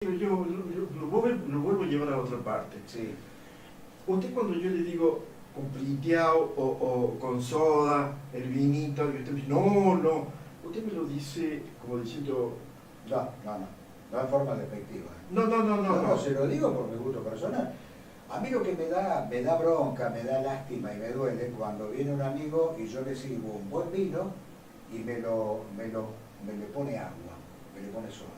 lo vuelvo a llevar a otra parte. Sí. Usted cuando yo le digo con pliteado o con soda, el vinito, y usted me dice, no, usted me lo dice como diciendo... No en forma despectiva. No, se lo digo por mi gusto personal. A mí lo que me da bronca, me da lástima y me duele cuando viene un amigo y yo le sirvo un buen vino y me le pone agua, me le pone soda.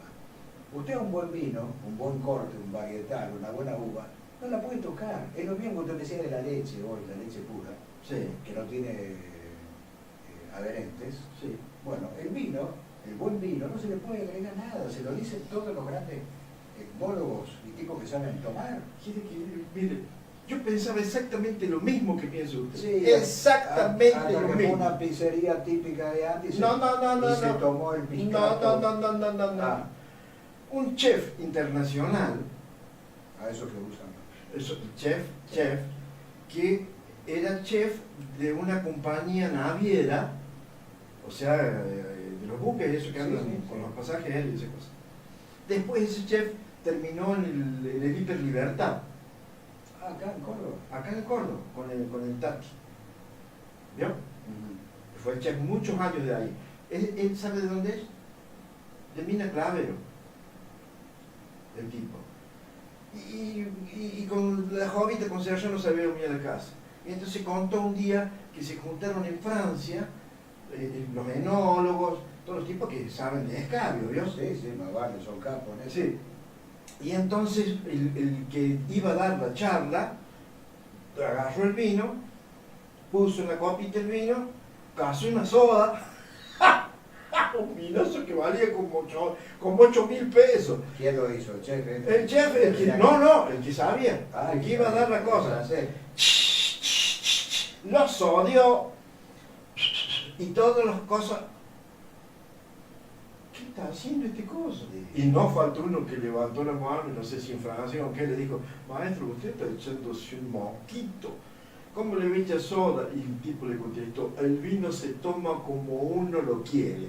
Usted un buen vino, un buen corte, un varietal, una buena uva, no la puede tocar. Es lo mismo que usted me decía de la leche hoy, la leche pura, sí, que no tiene adherentes. Sí. Bueno, el buen vino, no se le puede agregar nada, se lo dicen todos los grandes etnólogos y tipos que saben tomar. Mire, yo pensaba exactamente lo mismo que piensa usted. Sí, exactamente hasta lo que mismo. fue una pizzería típica de antes y se tomó el piscato. No. Un chef internacional, A eso que usan. chef, que era chef de una compañía naviera, o sea, de los buques, eso que andan con los pasajes aéreos y esas cosas. Después ese chef terminó en el Hiper Libertad. Acá en Córdoba. Acá en Córdoba, con el Tati. ¿Vio? Fue el chef muchos años de ahí. ¿Él sabe de dónde es? De Mina Clavero, el tipo. Y con la jovita, con Sergio, no sabía venir a la casa. Y entonces contó un día que se juntaron en Francia los enólogos, todos los tipos que saben de escabio, ¿vio? Sí, más vale, son capos en eso. Sí. Y entonces el que iba a dar la charla agarró el vino, puso en la copita el vino, cazó una soda, un vinoso que valía como 8.000 pesos. ¿Quién lo hizo? ¿El chef? El chef, el que sabía, el que iba a dar la cosa. Lo sodió y todas las cosas. ¿Qué está haciendo este cosa? Y no faltó uno que levantó la mano, no sé si en Francia o qué, le dijo, maestro, usted está echándose un moquito. ¿Cómo le echa soda? Y el tipo le contestó, el vino se toma como uno lo quiere.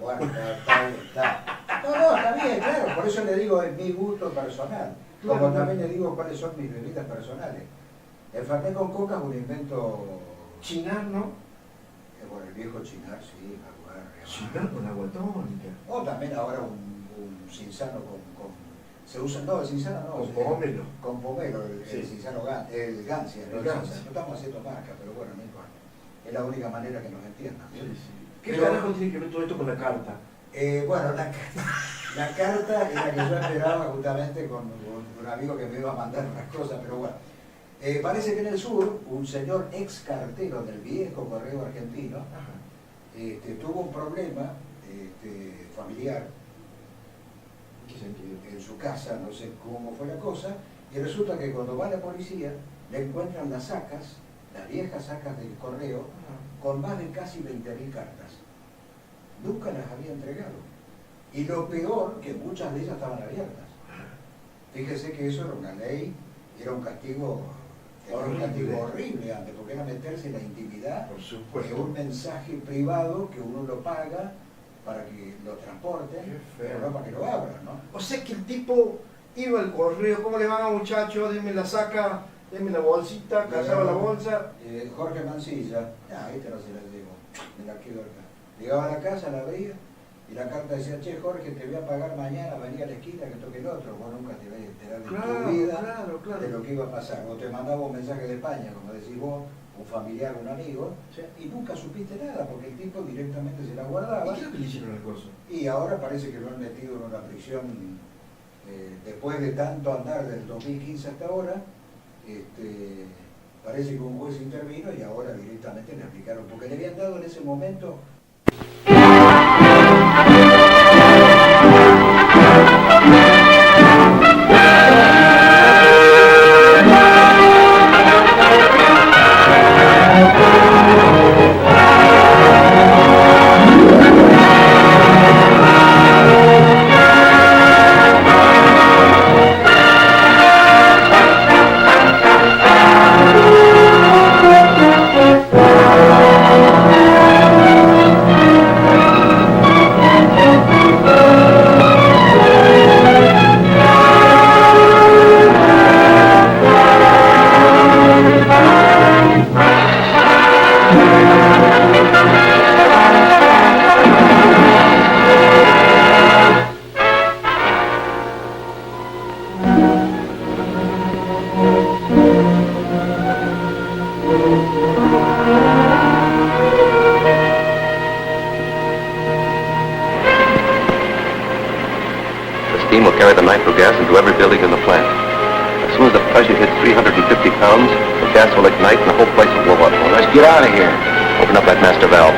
Bueno, está. No, está bien, claro, por eso le digo, es mi gusto personal. Claro, Como también le digo cuáles son mis bebidas personales. El fernet con coca es un invento... Chinar, ¿no? Bueno, el viejo chinar, sí, me acuerdo. Chinar con agua tónica. O también ahora un cinzano con se usa, no, el cinzano no. Con pomelo. Con pomelo, Sí. el cinzano, el gancia, El no gancia. No estamos haciendo marca, pero bueno, no importa. Es la única manera que nos entiendan. Sí. ¿Qué carajo tiene que ver todo esto con la carta? Bueno, la carta es la que yo esperaba justamente con un amigo que me iba a mandar unas cosas, pero bueno. Parece que en el sur, un señor ex cartero del viejo correo argentino tuvo un problema familiar. ¿En qué sentido? En su casa, no sé cómo fue la cosa, y resulta que cuando va la policía le encuentran las viejas sacas del correo, con más de casi 20.000 cartas. Nunca las había entregado. Y lo peor, que muchas de ellas estaban abiertas. Fíjese que eso era una ley, era un castigo horrible antes, porque era meterse en la intimidad de un mensaje privado que uno lo paga para que lo transporten, pero no para que lo abran, ¿no? O sea que el tipo iba al correo, ¿cómo le va, muchacho? Deme la saca, deme la bolsita, cazaba la bolsa. Jorge Mancilla, esta no se la llevo, me la quedo acá. Llegaba a la casa, la abría, y la carta decía, che, Jorge, te voy a pagar mañana, venía a la esquina, que toque el otro. Vos nunca te vas a enterar de tu vida, de lo que iba a pasar. O te mandaba un mensaje de España, como decís vos, un familiar, un amigo, y nunca supiste nada, porque el tipo directamente se la guardaba. ¿Y qué es lo que le hicieron al coso? Y ahora parece que lo han metido en una prisión, después de tanto andar del 2015 hasta ahora, parece que un juez intervino y ahora directamente le aplicaron, porque le habían dado en ese momento... the nitro gas into every building in the plant. As soon as the pressure hits 350 pounds, the gas will ignite and the whole place will blow up. Well, let's get out of here. Open up that master valve.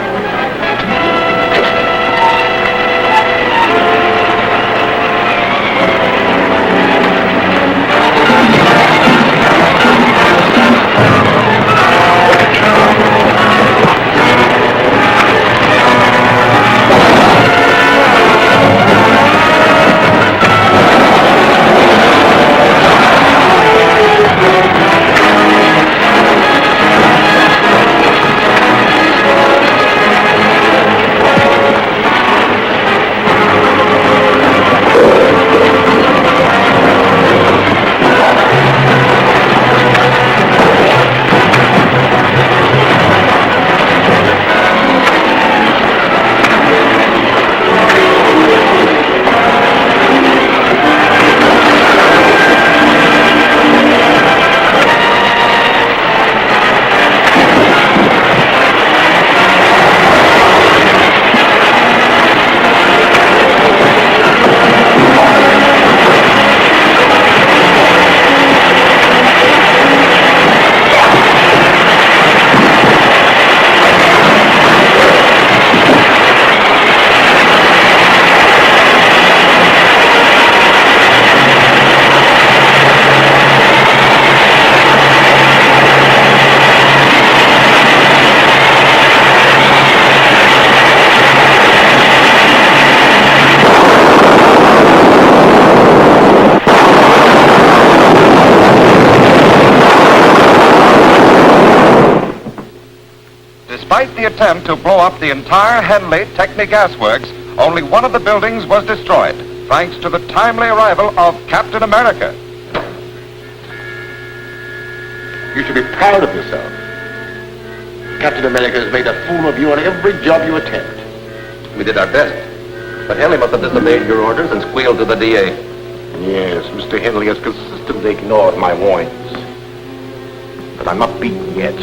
Despite the attempt to blow up the entire Henley Technic Gas Works, only one of the buildings was destroyed, thanks to the timely arrival of Captain America. You should be proud of yourself. Captain America has made a fool of you on every job you attempt. We did our best. But Henley must have disobeyed your orders and squealed to the DA. Yes, Mr. Henley has consistently ignored my warnings. But I'm not beaten yet.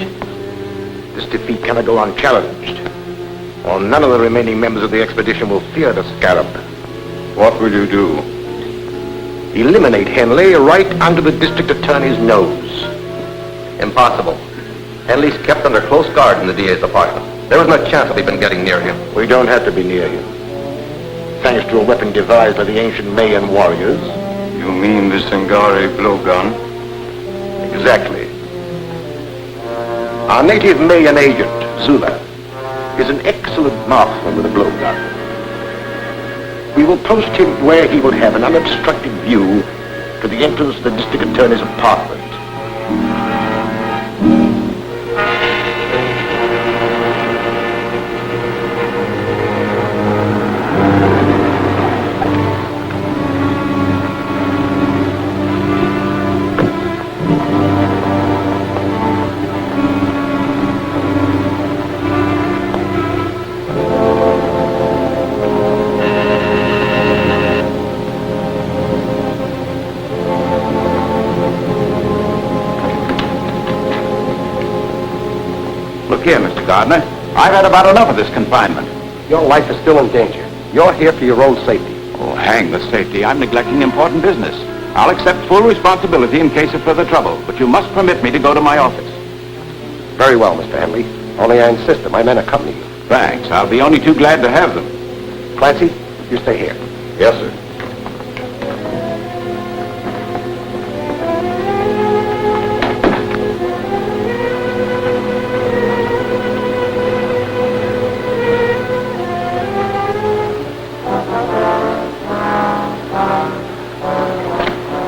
This defeat cannot go unchallenged, or none of the remaining members of the expedition will fear the Scarab. What will you do? Eliminate Henley right under the district attorney's nose. Impossible. Henley's kept under close guard in the DA's apartment. There is no chance of even getting near him. We don't have to be near him. Thanks to a weapon devised by the ancient Mayan warriors. You mean the Sangari blowgun? Exactly. Our native Mayan agent, Zula, is an excellent marksman with a blowgun. We will post him where he will have an unobstructed view to the entrance of the district attorney's apartment. Here, Mr. Gardner. I've had about enough of this confinement. Your life is still in danger. You're here for your own safety. Oh, hang the safety. I'm neglecting important business. I'll accept full responsibility in case of further trouble, but you must permit me to go to my office. Very well, Mr. Henley. Only I insist that my men accompany you. Thanks. I'll be only too glad to have them. Clancy, you stay here. Yes, sir.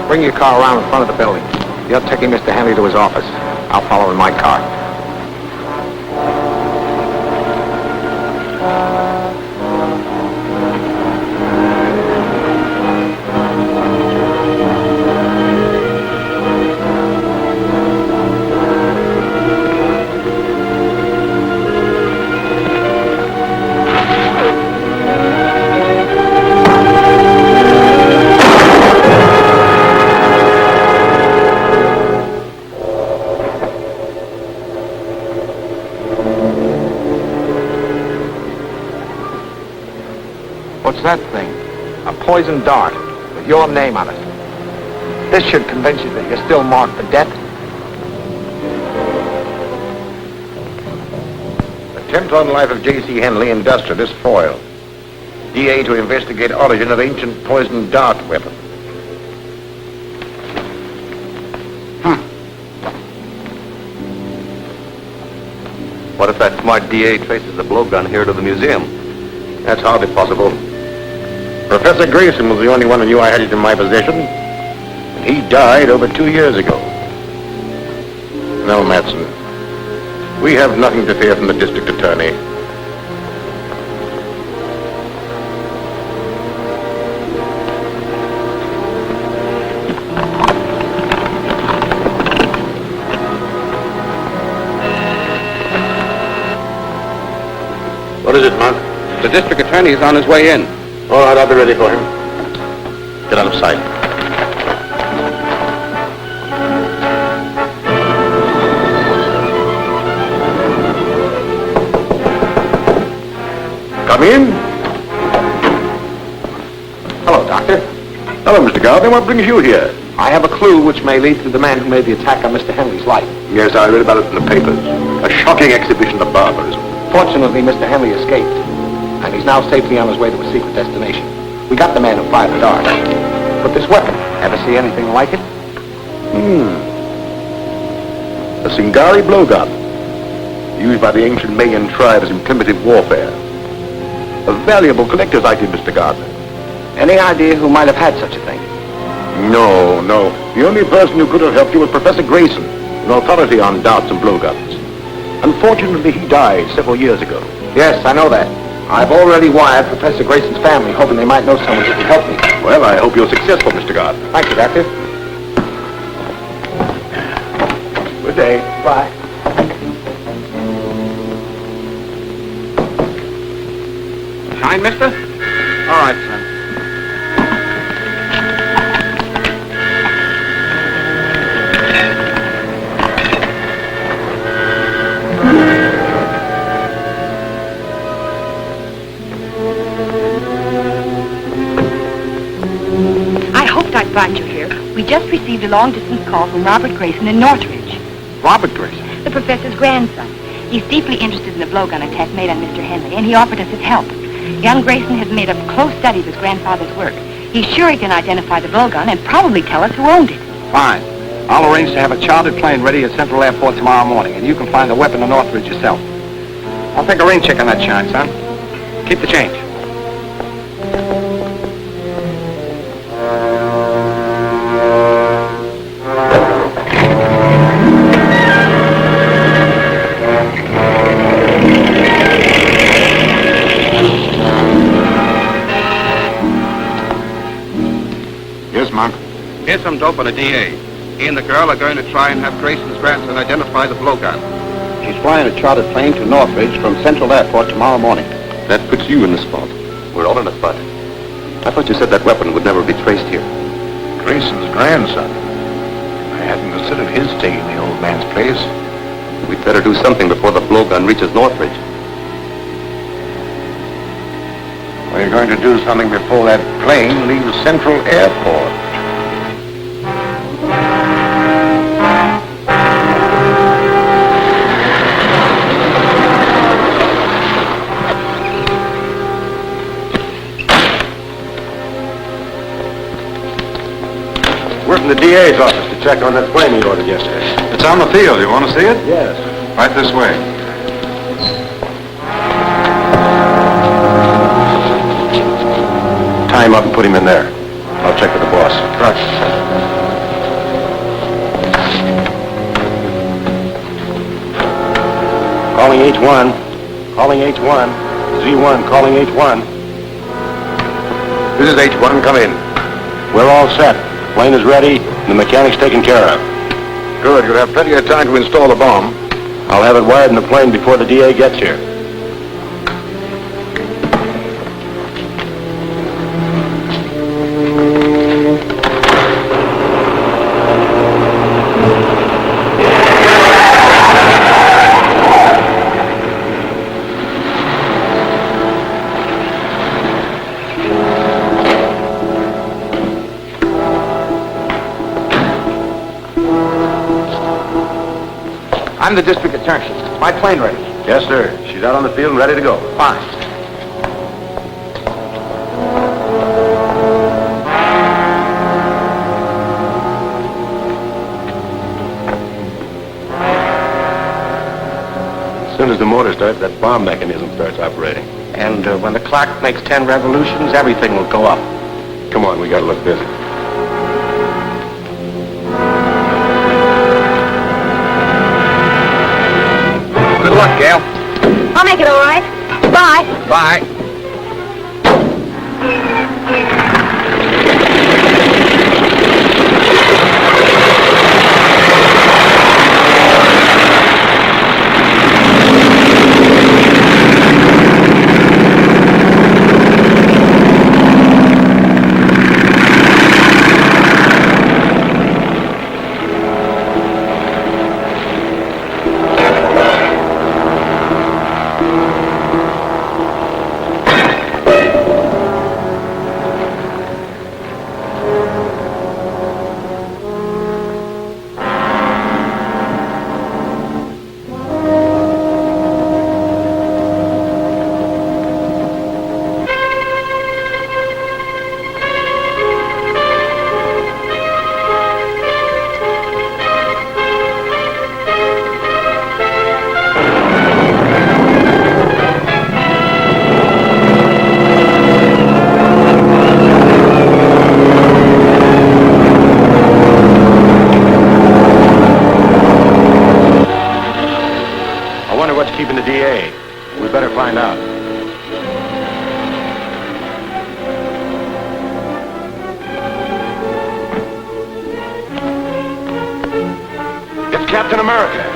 Bring your car around in front of the building. You're taking Mr. Henley to his office. I'll follow in my car. What's that thing? A poison dart. The your name on it. This should convince you that you're still marked for death. Attempt on life of J.C. Henley, industrialist, foiled. DA to investigate origin of ancient poison dart weapon. What if that smart DA traces the blowgun here to the museum? That's hardly possible. Professor Grayson was the only one who knew I had it in my possession. And he died over 2 years ago. No, Matson. We have nothing to fear from the district attorney. What is it, Monk? The district attorney is on his way in. All right, I'll be ready for him. Get out of sight. Come in. Hello, Doctor. Hello, Mr. Gardner. What brings you here? I have a clue which may lead to the man who made the attack on Mr. Henley's life. Yes, I read about it in the papers. A shocking exhibition of barbarism. Fortunately, Mr. Henley escaped, and he's now safely on his way to a secret destination. We got the man who fired the dart. But this weapon, ever see anything like it? A Singari blowgun, used by the ancient Mayan tribes in primitive warfare. A valuable collector's item, Mr. Gardner. Any idea who might have had such a thing? No. The only person who could have helped you was Professor Grayson, an authority on darts and blowguns. Unfortunately, he died several years ago. Yes, I know that. I've already wired Professor Grayson's family, hoping they might know someone who can help me. Well, I hope you're successful, Mr. Gardner. Thank you, Doctor. Good day. Bye. Shine, mister? All right, son. I'd find you here. We just received a long-distance call from Robert Grayson in Northridge. Robert Grayson? The professor's grandson. He's deeply interested in the blowgun attack made on Mr. Henley, and he offered us his help. Young Grayson has made a close study of his grandfather's work. He's sure he can identify the blowgun and probably tell us who owned it. Fine. I'll arrange to have a chartered plane ready at Central Airport tomorrow morning, and you can find the weapon in Northridge yourself. I'll take a rain check on that shine, son. Keep the change. Here's some dope on a DA. He and the girl are going to try and have Grayson's grandson identify the blowgun. She's flying a chartered plane to Northridge from Central Airport tomorrow morning. That puts you in the spot. We're all in a spot. I thought you said that weapon would never be traced here. Grayson's grandson. I hadn't considered his taking the old man's place. We'd better do something before the blowgun reaches Northridge. We're going to do something before that plane leaves Central Airport. We're from the DA's office to check on that plane he ordered yesterday. It's on the field. You want to see it? Yes. Right this way. Tie him up and put him in there. I'll check with the boss. Right. Calling H1. Calling H1. Z1 calling H1. This is H1. Come in. We're all set. Plane is ready, and the mechanic's taken care of. Good. You'll have plenty of time to install the bomb. I'll have it wired in the plane before the DA gets here. I'm the district attorney. Is my plane ready? Yes, sir. She's out on the field and ready to go. Fine. As soon as the motor starts, that bomb mechanism starts operating. And when the clock makes 10 revolutions, everything will go up. Come on, we gotta look busy. Good luck, Gail. I'll make it all right. Bye. Bye. Keeping the DA. We better find out. It's Captain America.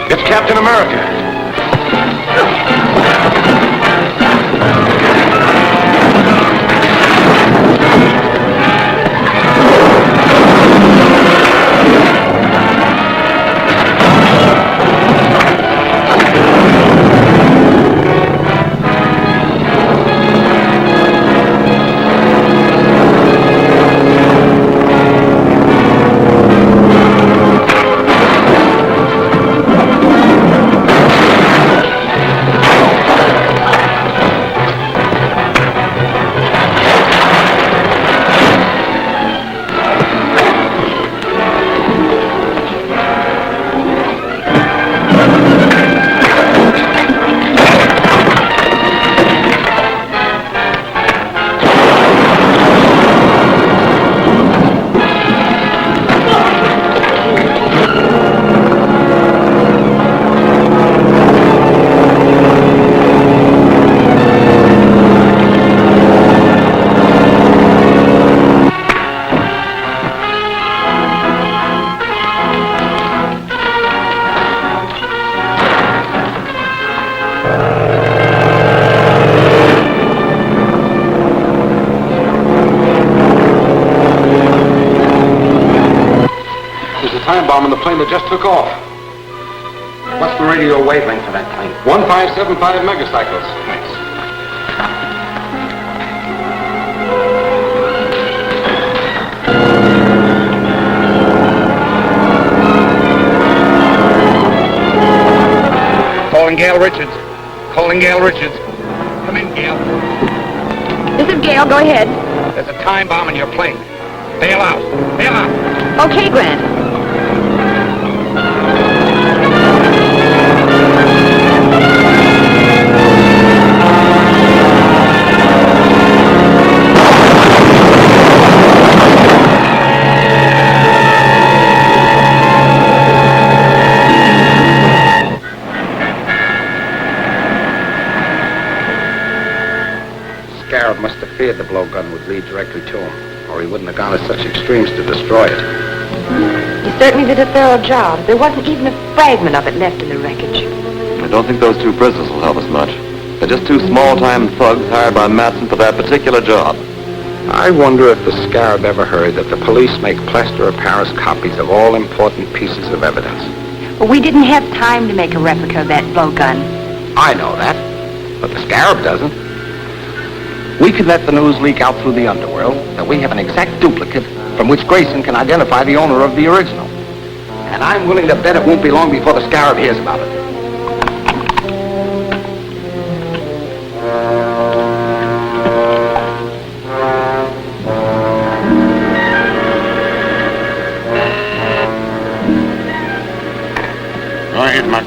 It's Captain America. time bomb in the plane that just took off. What's the radio wavelength for that plane? 1575 megacycles. Thanks. Calling Gail Richards. Calling Gail Richards. Come in, Gail. This is Gail. Go ahead. There's a time bomb in your plane. Bail out. Bail out. Okay, Grant. Scarab must have feared the blowgun would lead directly to him, or he wouldn't have gone to such extremes to destroy it. He certainly did a thorough job. There wasn't even a fragment of it left in the wreckage. I don't think those two prisoners will help us much. They're just two small-time thugs hired by Matson for that particular job. I wonder if the Scarab ever heard that the police make plaster of Paris copies of all important pieces of evidence. Well, we didn't have time to make a replica of that blowgun. I know that, but the Scarab doesn't. We could let the news leak out through the underworld that we have an exact duplicate from which Grayson can identify the owner of the original. And I'm willing to bet it won't be long before the Scarab hears about it. Go ahead, Mark.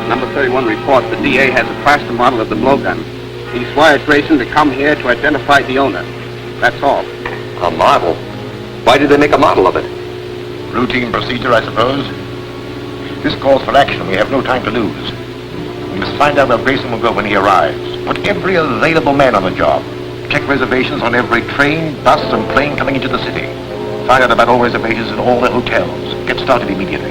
Number 31 reports the DA has a plaster model of the blowgun. He's wired Grayson to come here to identify the owner. That's all. A model? Why did they make a model of it? Routine procedure, I suppose. This calls for action. We have no time to lose. We must find out where Grayson will go when he arrives. Put every available man on the job. Check reservations on every train, bus, and plane coming into the city. Find out about all reservations in all the hotels. Get started immediately.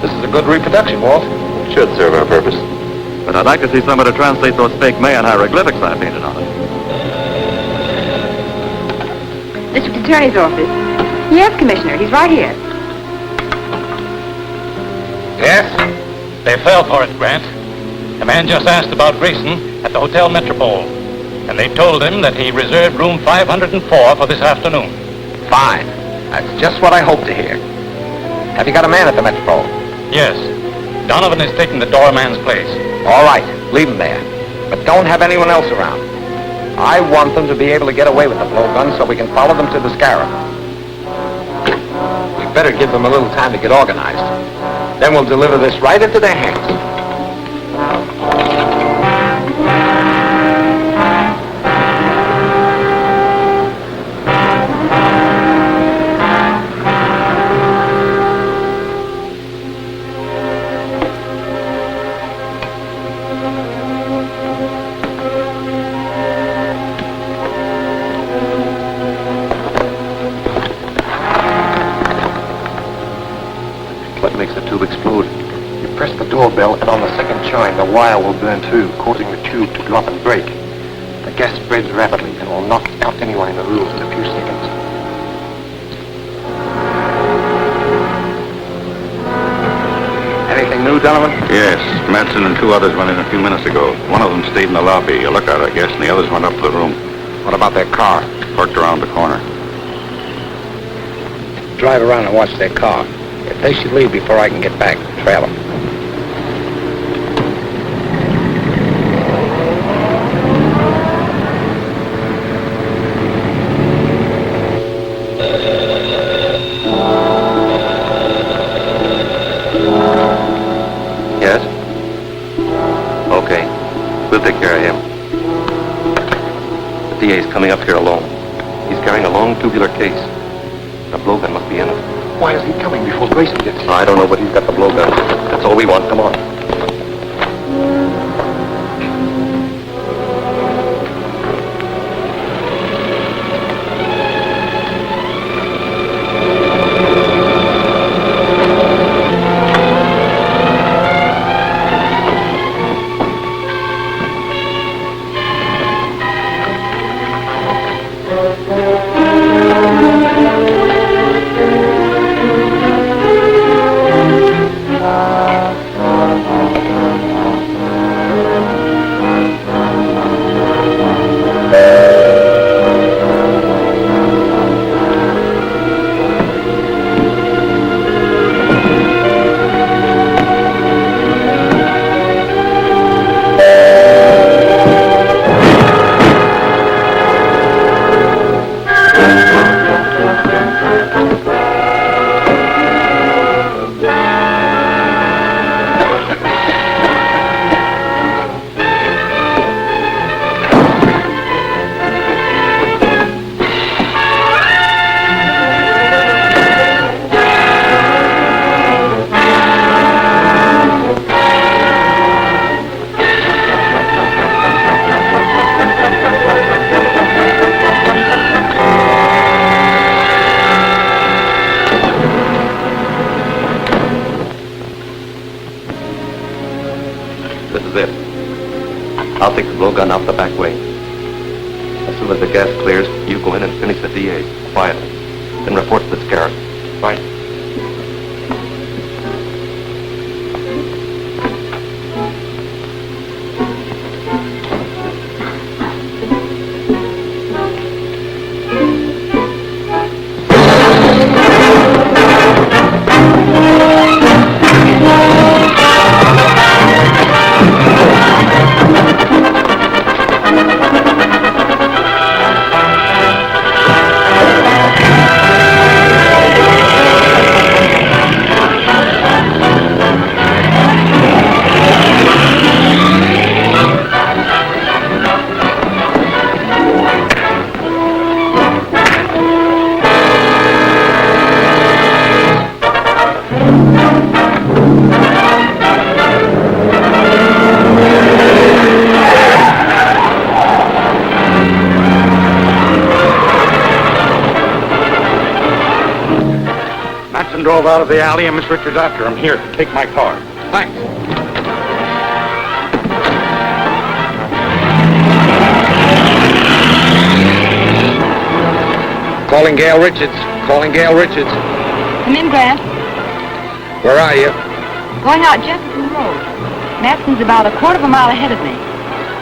This is a good reproduction, Walt. Should serve our purpose. But I'd like to see somebody translate those fake Mayan hieroglyphics I painted on it. District Attorney's office. Yes, Commissioner. He's right here. Yes? They fell for it, Grant. A man just asked about Grayson at the Hotel Metropole, and they told him that he reserved room 504 for this afternoon. Fine. That's just what I hoped to hear. Have you got a man at the Metropole? Yes. Donovan is taking the doorman's place. All right, leave him there. But don't have anyone else around. I want them to be able to get away with the blowgun so we can follow them to the Scarab. We better give them a little time to get organized. Then we'll deliver this right into their hands. Doorbell, and on the second chime, the wire will burn too, causing the tube to drop and break. The gas spreads rapidly and will knock out anyone in the room in a few seconds. Anything new, Donovan? Yes, Matson and two others went in a few minutes ago. One of them stayed in the lobby, a lookout, I guess, and the others went up to the room. What about their car? Parked around the corner. Drive around and watch their car. If they should leave before I can get back, trail them. Yes? Okay. We'll take care of him. The DA's coming up here alone. He's carrying a long tubular case. The blowgun must be in it. Why is he coming before Grayson gets here? I don't know, but he's got the blowgun. That's all we want. Come on. This is it. I'll take the blowgun out the back way. As soon as the gas clears, you go in and finish the DA, quietly. Then report to the scarab. Right. Drove out of the alley and Miss Richards after him. Here, take my car. Thanks. Calling Gail Richards. Calling Gail Richards. Come in, Grant. Where are you? Going out Jefferson Road. Matson's about a quarter of a mile ahead of me.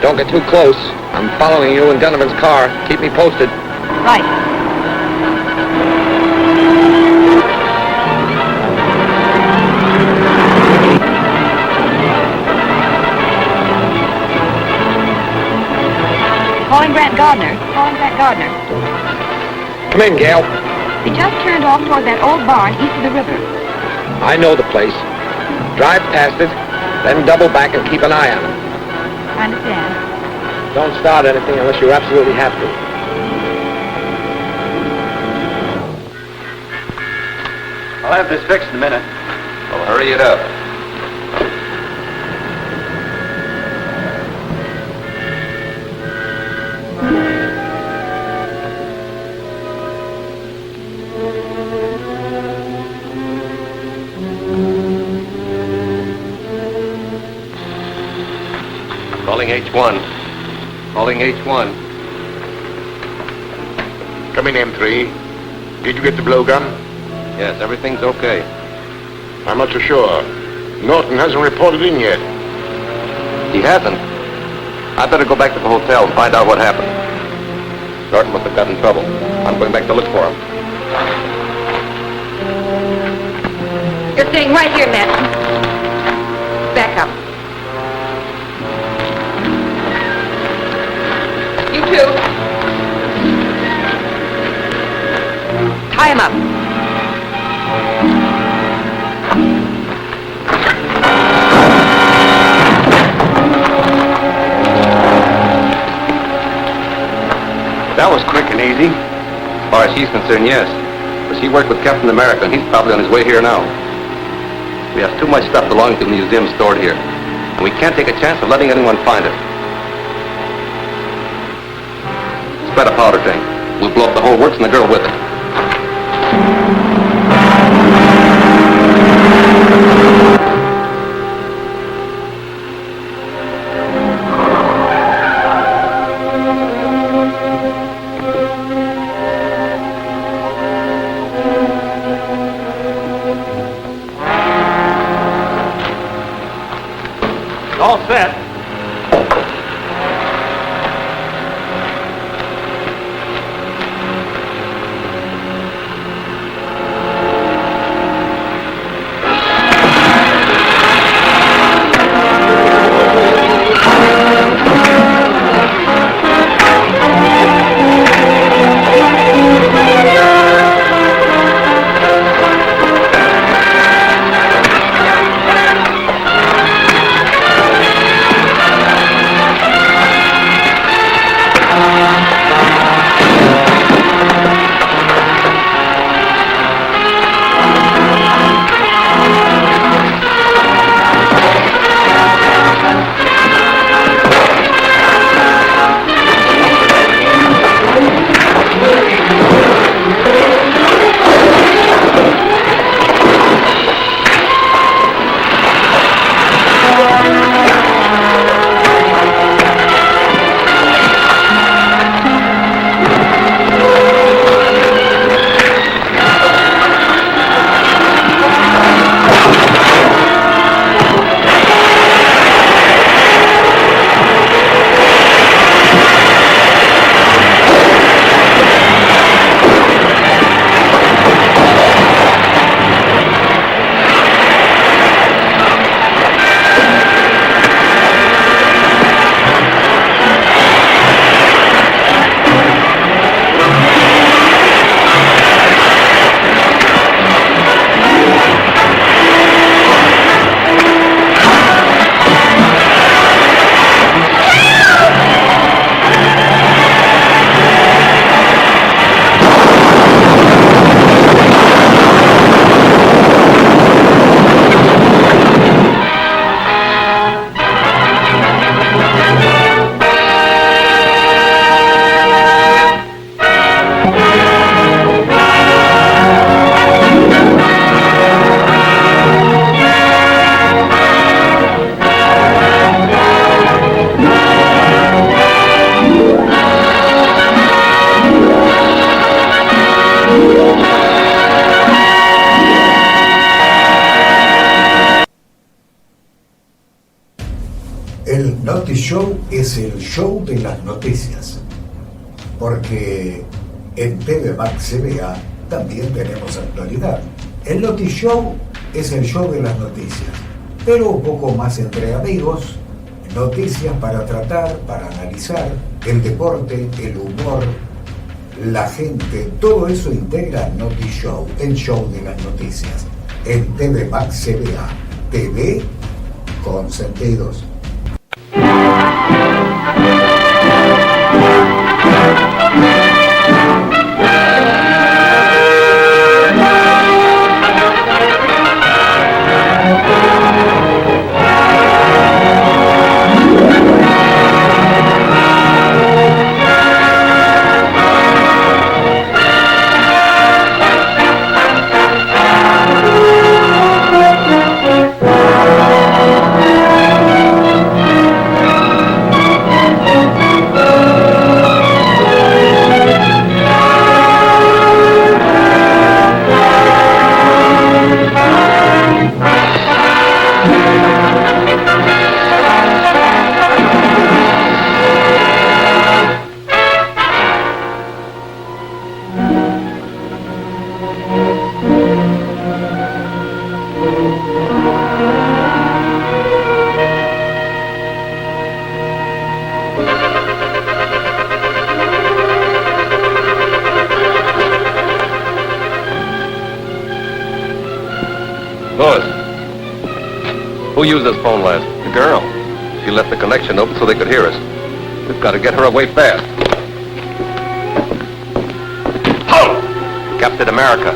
Don't get too close. I'm following you in Donovan's car. Keep me posted. Right. Calling Grant Gardner. Calling Grant Gardner. Come in, Gail. He just turned off toward that old barn east of the river. I know the place. Drive past it, then double back and keep an eye on it. I understand. Don't start anything unless you absolutely have to. I'll have this fixed in a minute. Well, hurry it up. Calling H1. Calling H1. Come in, M3. Did you get the blowgun? Yes, everything's okay. I'm not so sure. Norton hasn't reported in yet. He hasn't. I better go back to the hotel and find out what happened. Norton must have got in trouble. I'm going back to look for him. You're staying right here, Matson. Back up. You too. Tie him up. That was quick and easy. As far as she's concerned, yes. But she worked with Captain America, and he's probably on his way here now. We have too much stuff belonging to the museum stored here, and we can't take a chance of letting anyone find it. Spread a powder tank. We'll blow up the whole works and the girl with it. All set. Show es el show de las noticias, porque en TV Max CBA también tenemos actualidad. El Noti Show es el show de las noticias, pero un poco más entre amigos, noticias para tratar, para analizar, el deporte, el humor, la gente, todo eso integra Noti Show, el show de las noticias, en TV Max CBA, TV con sentidos. Who used this phone last? The girl. She left the connection open so they could hear us. We've got to get her away fast. Halt! Captain America.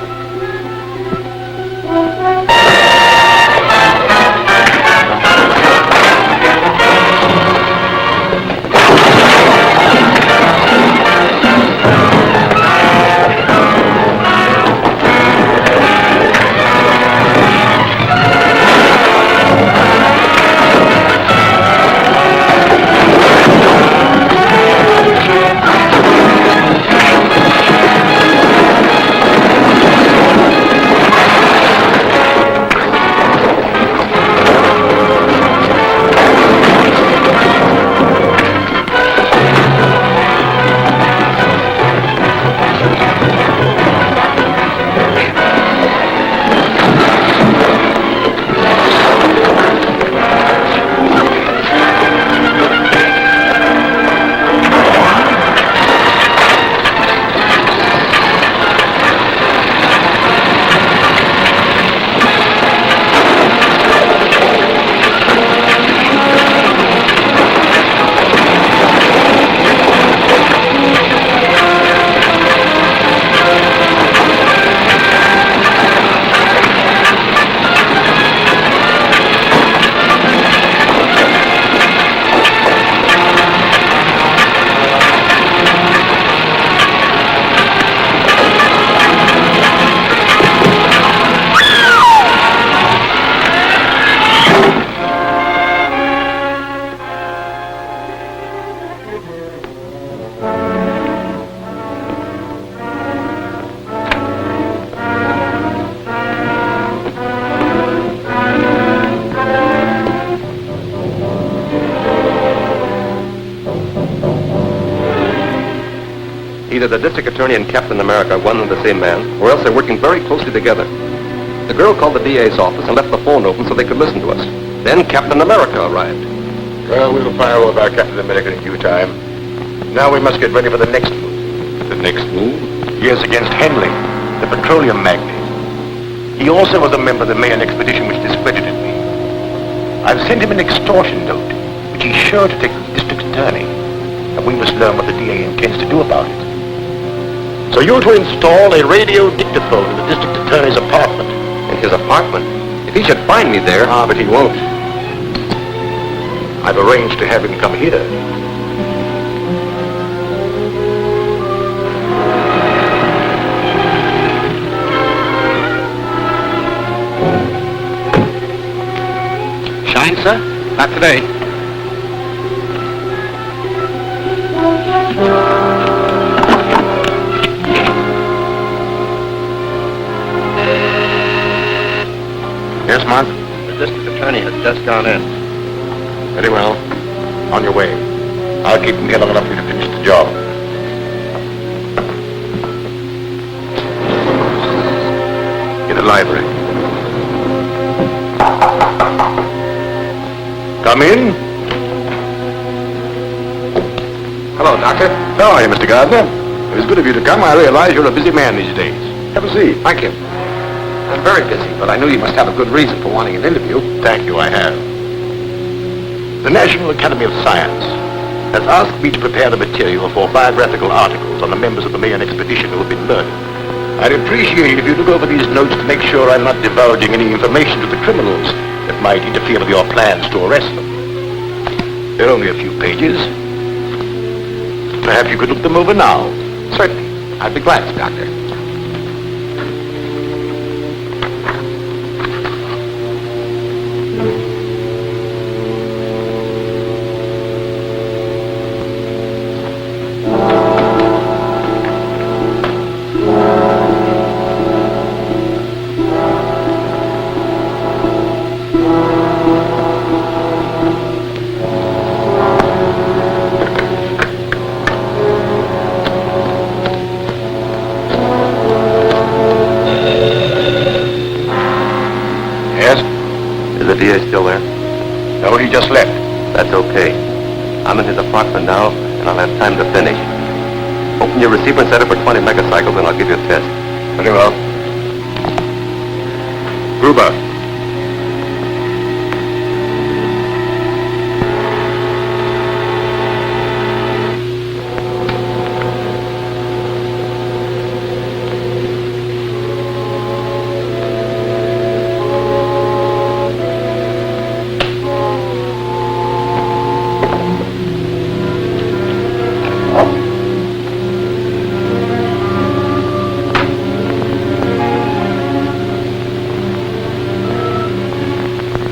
Either the district attorney and Captain America are one and the same man, or else they're working very closely together. The girl called the DA's office and left the phone open so they could listen to us. Then Captain America arrived. Well, we'll fire over our Captain America in due time. Now we must get ready for the next move. The next move? Yes, against Henley, the petroleum magnate. He also was a member of the Mayan expedition which discredited me. I've sent him an extortion note, which he's sure to take to the district attorney, and we must learn what the DA intends to do about it. So you're to install a radio dictaphone in the district attorney's apartment. In his apartment? If he should find me there... Ah, but he won't. I've arranged to have him come here. Shine, sir? Not today. Yes, Mark? The district attorney has just gone in. Very well. On your way. I'll keep him here long enough for you to finish the job. In the library. Come in. Hello, Doctor. How are you, Mr. Gardner? It was good of you to come. I realize you're a busy man these days. Have a seat. Thank you. I'm very busy, but I knew you must have a good reason for wanting an interview. Thank you, I have. The National Academy of Science has asked me to prepare the material for biographical articles on the members of the Mayan expedition who have been murdered. I'd appreciate it if you look over these notes to make sure I'm not divulging any information to the criminals that might interfere with your plans to arrest them. They're only a few pages. Perhaps you could look them over now. Certainly. I'd be glad to, Doctor. DA still there? No, he just left. That's okay. I'm in his apartment now, and I'll have time to finish. Open your receiver and set it for 20 megacycles, and I'll give you a test. Very well. Gruber.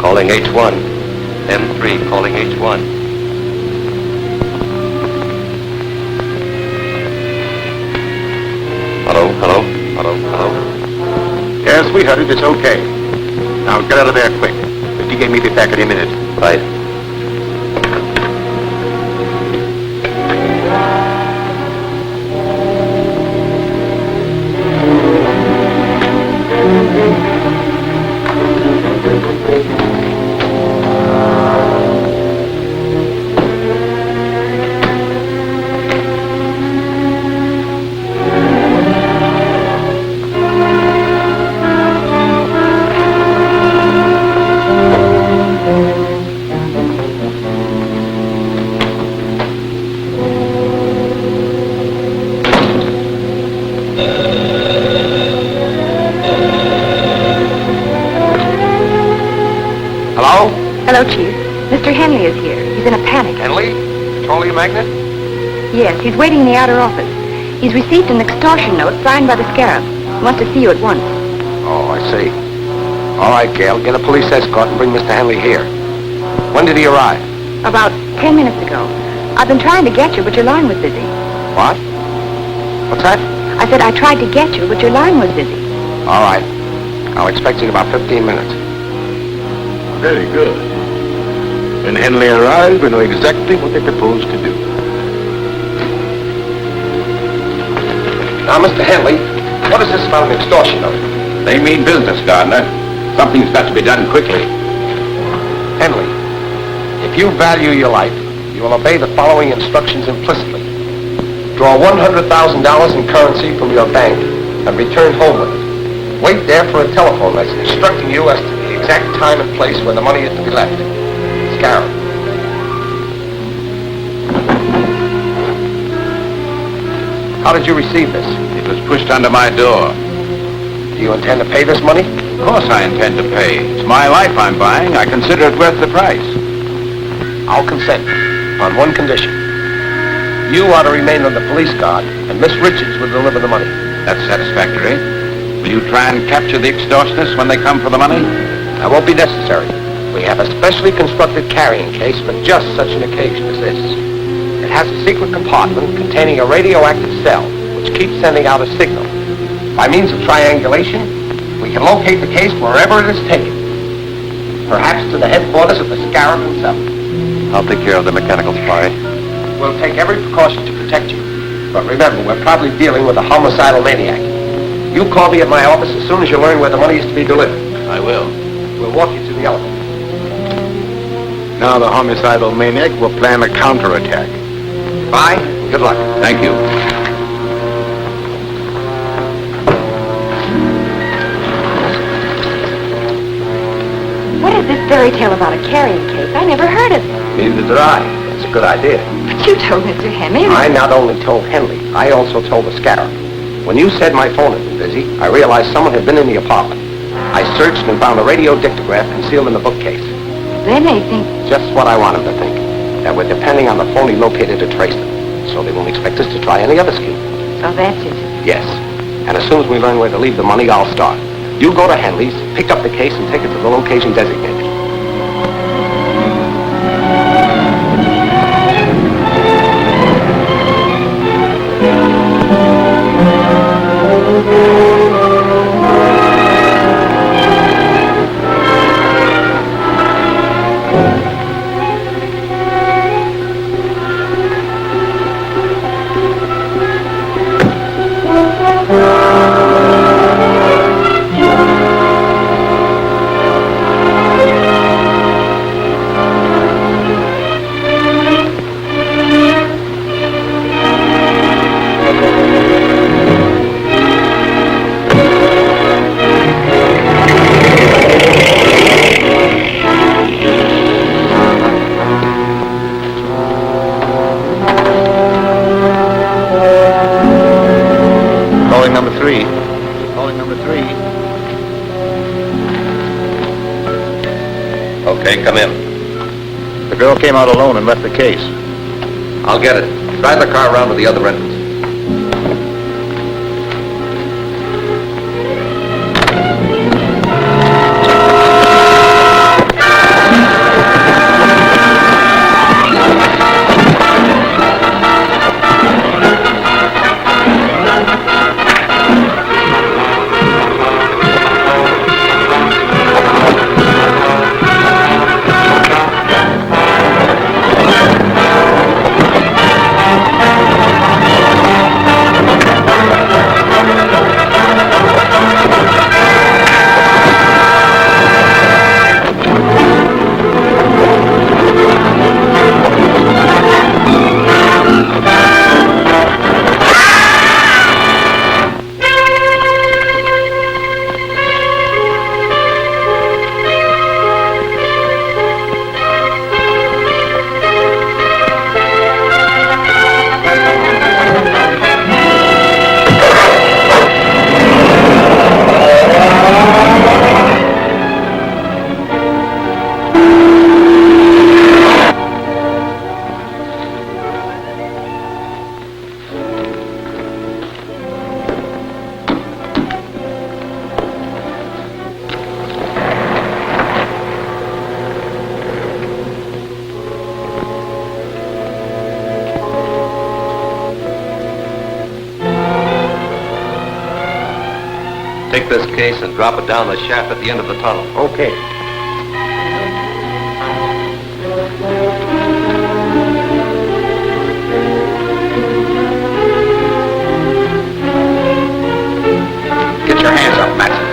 Calling H1. M3 calling H1. Hello, hello, hello, hello. Yes, we heard it. It's okay. Now get out of there quick. The DA may be back any minute. Right. Hello, Chief. Mr. Henley is here. He's in a panic. Henley? Petroleum magnate? Yes, he's waiting in the outer office. He's received an extortion note signed by the Scarab. He wants to see you at once. Oh, I see. All right, Gail, get a police escort and bring Mr. Henley here. When did he arrive? About 10 minutes ago. I've been trying to get you, but your line was busy. What? What's that? I said I tried to get you, but your line was busy. All right. I'll expect you in about 15 minutes. Very good. When Henley arrives, we know exactly what they propose to do. Now, Mr. Henley, what is this about an extortion note? They mean business, Gardner. Something's got to be done quickly. Henley, if you value your life, you will obey the following instructions implicitly. Draw $100,000 in currency from your bank and return home with it. Wait there for a telephone message instructing you as to the exact time and place where the money is to be left. Scarab. How did you receive this? It was pushed under my door. Do you intend to pay this money? Of course I intend to pay. It's my life I'm buying. I consider it worth the price. I'll consent on one condition. You are to remain on the police guard, and Miss Richards will deliver the money. That's satisfactory. Will you try and capture the extortionists when they come for the money? That won't be necessary. We have a specially constructed carrying case for just such an occasion as this. It has a secret compartment containing a radioactive cell which keeps sending out a signal. By means of triangulation, we can locate the case wherever it is taken. Perhaps to the headquarters of the Scarab himself. I'll take care of the mechanical supply. We'll take every precaution to protect you. But remember, we're probably dealing with a homicidal maniac. You call me at my office as soon as you learn where the money is to be delivered. I will. We'll walk you to the elevator. Now the homicidal maniac will plan a counterattack. Bye, and good luck. Thank you. What is this fairy tale about a carrying case? I never heard of it. Neither did I. It's a good idea. But you told Mr. Henley. I not only told Henley, I also told the Scarab. When you said my phone had been busy, I realized someone had been in the apartment. I searched and found a radio dictograph concealed in the bookcase. Then they think... Just what I want them to think. That we're depending on the phone he located to trace them. So they won't expect us to try any other scheme. So that's it. Yes. And as soon as we learn where to leave the money, I'll start. You go to Henley's, pick up the case, and take it to the location designated. Okay, come in. The girl came out alone and left the case. I'll get it. Drive the car around to the other entrance. Take this case and drop it down the shaft at the end of the tunnel. Okay. Get your hands up, Matt.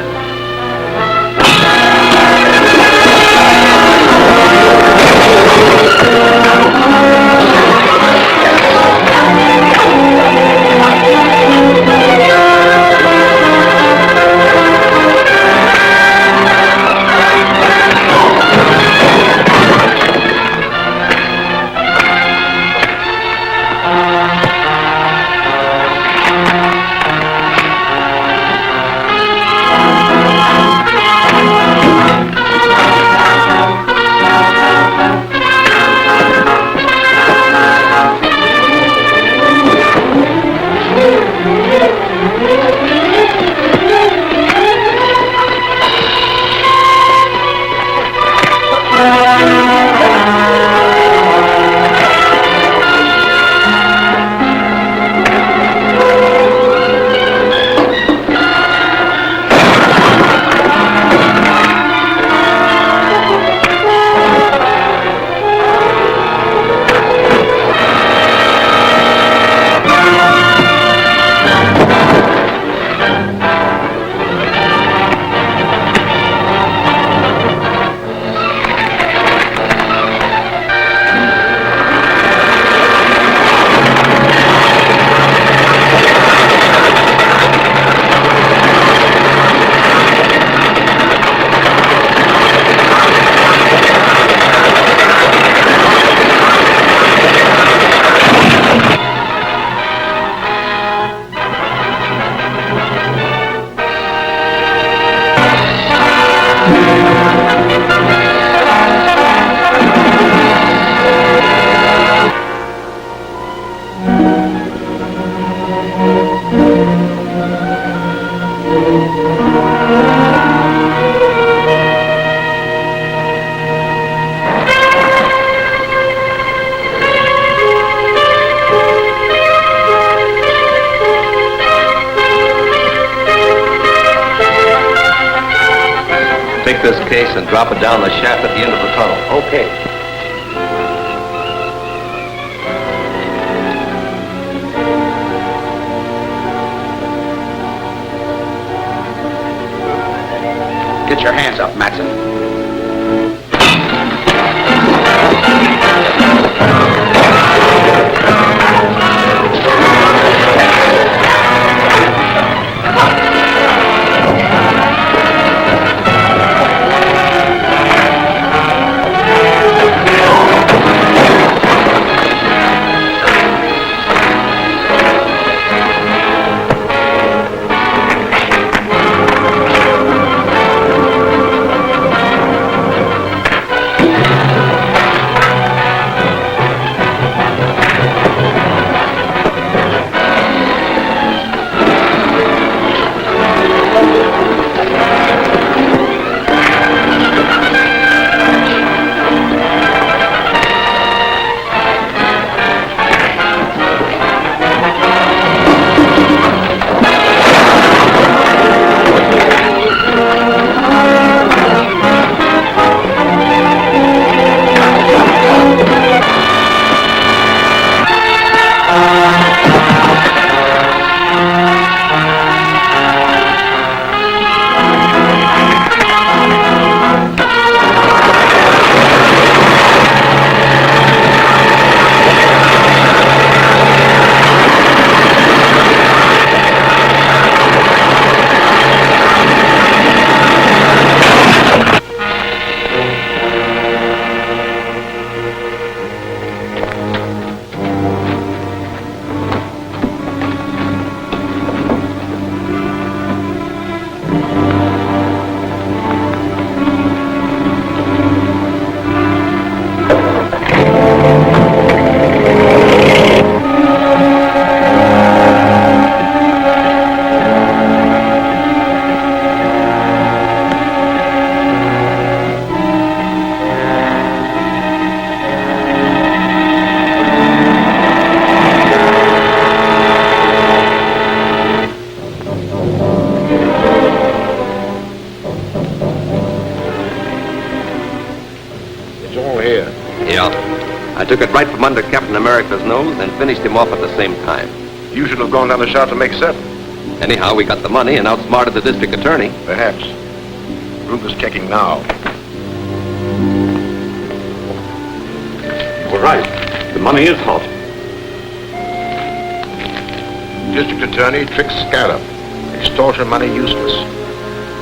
this case and drop it down the shaft at the end of the tunnel. Okay. Get your hands up, Matson. I took it right from under Captain America's nose and finished him off at the same time. You should have gone down the shaft to make 7. Anyhow, we got the money and outsmarted the district attorney. Perhaps. Ruth is checking now. You were right. The money is hot. District Attorney tricks Scarab. Extortion money useless.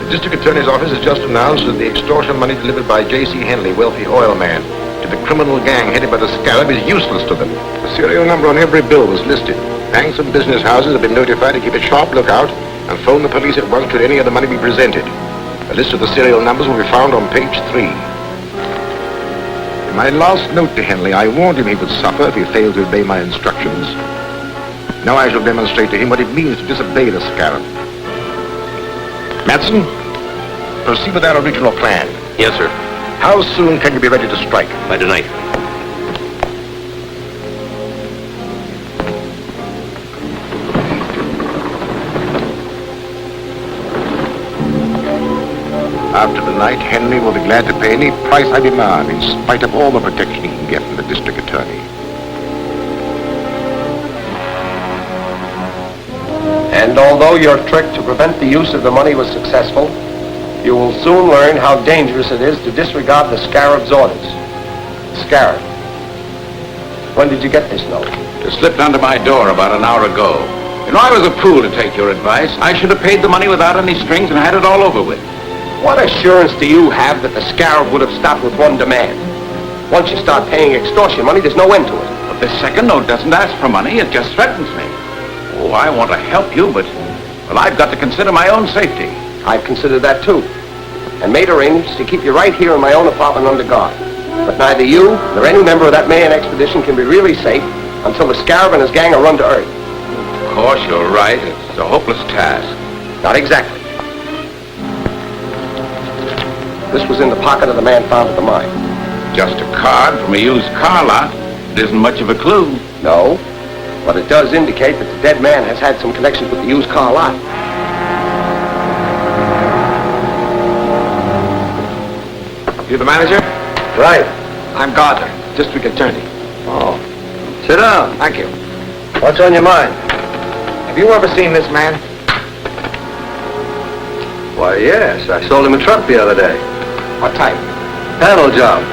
The District Attorney's office has just announced that the extortion money delivered by J.C. Henley, wealthy oil man, to the criminal gang headed by the Scarab is useless to them. The serial number on every bill was listed. Banks and business houses have been notified to keep a sharp lookout and phone the police at once should any of the money be presented. A list of the serial numbers will be found on page 3. In my last note to Henley, I warned him he would suffer if he failed to obey my instructions. Now I shall demonstrate to him what it means to disobey the Scarab. Matson, proceed with our original plan. Yes, sir. How soon can you be ready to strike? By tonight. After the night, Henley will be glad to pay any price I demand, in spite of all the protection he can get from the district attorney. And although your trick to prevent the use of the money was successful, you will soon learn how dangerous it is to disregard the Scarab's orders. Scarab, when did you get this note? It slipped under my door about an hour ago. You know, I was a fool to take your advice. I should have paid the money without any strings and had it all over with. What assurance do you have that the Scarab would have stopped with one demand? Once you start paying extortion money, there's no end to it. But this second note doesn't ask for money, it just threatens me. Oh, I want to help you, but, well, I've got to consider my own safety. I've considered that too, and made arrangements to keep you right here in my own apartment under guard. But neither you nor any member of that Mayan expedition can be really safe until the Scarab and his gang are run to earth. Of course, you're right. It's a hopeless task. Not exactly. This was in the pocket of the man found at the mine. Just a card from a used car lot. It isn't much of a clue. No, but it does indicate that the dead man has had some connections with the used car lot. You the manager? Right. I'm Gardner, district attorney. Oh. Sit down. Thank you. What's on your mind? Have you ever seen this man? Why, yes. I sold him a truck the other day. What type? Panel job.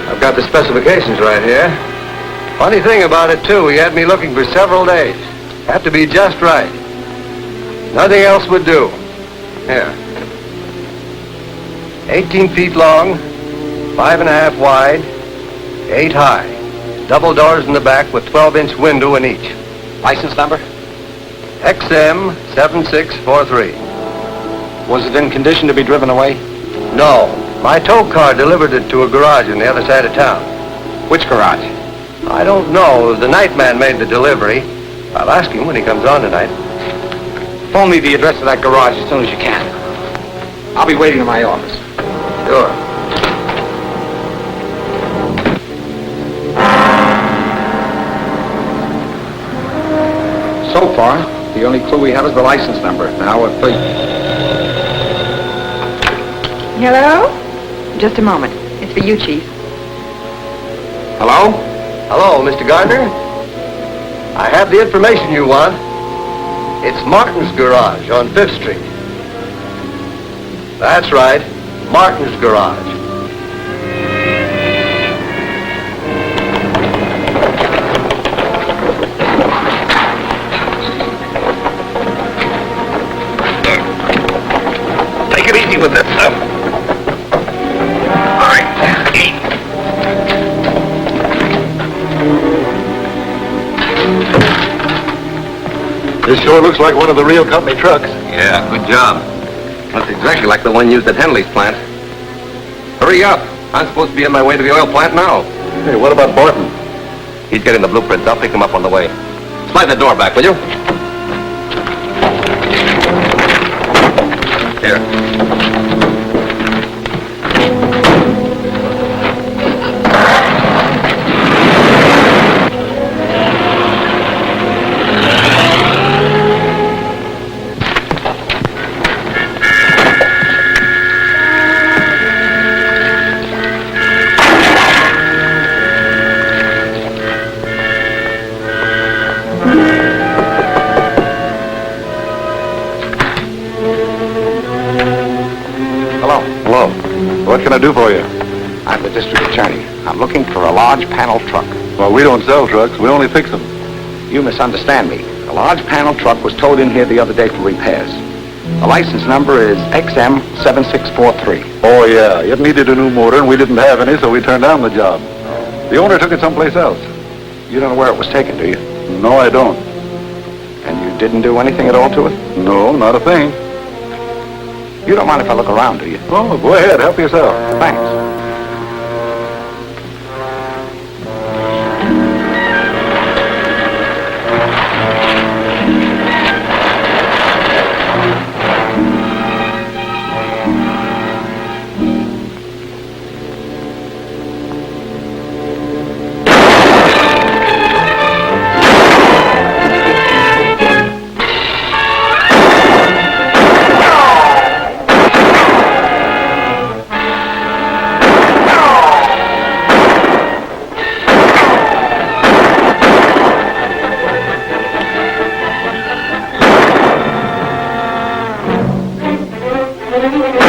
I've got the specifications right here. Funny thing about it, too, he had me looking for several days. Had to be just right. Nothing else would do. Here. 18 feet long, 5.5 wide, 8 high. Double doors in the back with 12-inch window in each. License number? XM 7643. Was it in condition to be driven away? No. My tow car delivered it to a garage on the other side of town. Which garage? I don't know. The night man made the delivery. I'll ask him when he comes on tonight. Phone me the address of that garage as soon as you can. I'll be waiting in my office. Sure. So far, the only clue we have is the license number. Now we're free. Hello? Just a moment. It's for you, Chief. Hello? Hello, Mr. Gardner. I have the information you want. It's Martin's garage on 5th Street. That's right. Martin's garage. Take it easy with this stuff. All right. This sure looks like one of the real company trucks. Yeah, good job. That's exactly like the one used at Henley's plant. Hurry up. I'm supposed to be on my way to the oil plant now. Hey, what about Barton? He's getting the blueprints. I'll pick him up on the way. Slide the door back, will you? Here. What can I do for you? I'm the district attorney. I'm looking for a large panel truck. Well, we don't sell trucks. We only fix them. You misunderstand me. A large panel truck was towed in here the other day for repairs. The license number is XM 7643. Oh, yeah. It needed a new motor, and we didn't have any, so we turned down the job. The owner took it someplace else. You don't know where it was taken, do you? No, I don't. And you didn't do anything at all to it? No, not a thing. You don't mind if I look around, do you? Oh, go ahead. Help yourself. Thanks. Thank you.